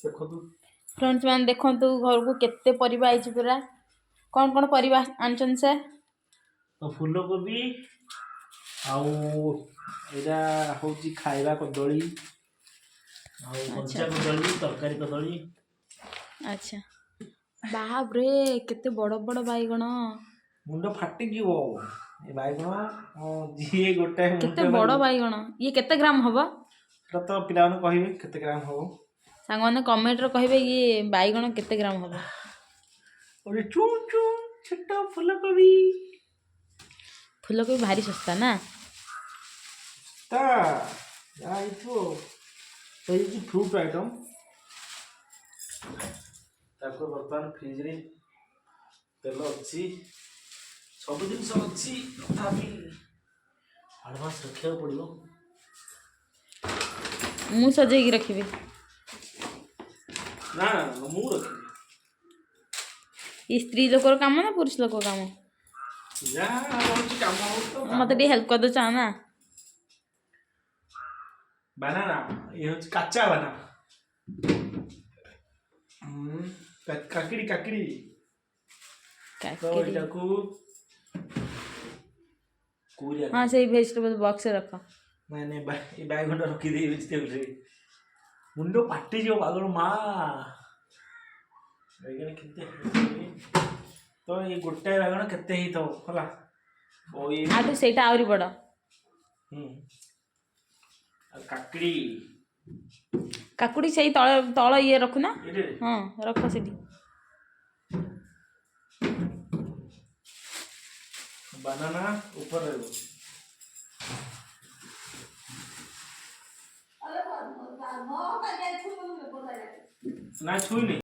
देखो तू फ्रेंड्स मैंने देखो घर को केते परिबा आइछि पूरा कौन परिबा आनछन से तो फूलकोबी आउ एटा होची खाइबा कदली आउ अच्छा कंचा कदली तरकारी कदली अच्छा बाप रे केते बड़ बड़ बाईगण मुंड फाटी जीवो ए बाइगण जी गोटाए केते मुंड बड़ बाईगण ये केते ग्राम हबो एटा तो पिला माने कहिबे केते ग्राम हो सांग माने कमेंट रे कहबे ये बाईगण केते ग्राम हबो ओरे चुम चुम छोटा फूलकोबी फूलकोबी भारी सस्ता ना ता आइतो तो ये फ्रूट आइटम ताको बर्तमान फ्रिज रे तेल अच्छी सब जिन अच्छी तथापि आडभांस रखा पड़ो मु सजेगी रखिबी ना मु रखी ये स्त्री लोकर काम ना पुरुष लोक काम जा काम हो मते टी हेल्प कर दो चा ना बनाना ये कच्चा बना काकड़ी काकड़ी तो इटा को कोरिया हाँ सही वेजिटेबल बॉक्स से रखो मैंने ये बैगन रखी दी वेजिटेबल रे मुंडो पाटी जो बागड़ माँ बैगन कितने तो ये गोटाए बैगन केते ही तो होला ओ ये आटू सेटा आवरी बड़ काकड़ी काकुड़ी सही तळ तळ ये रखु ना एटे हाँ रखो सेठी बनाना ऊपर रहबो ना छुई नहीं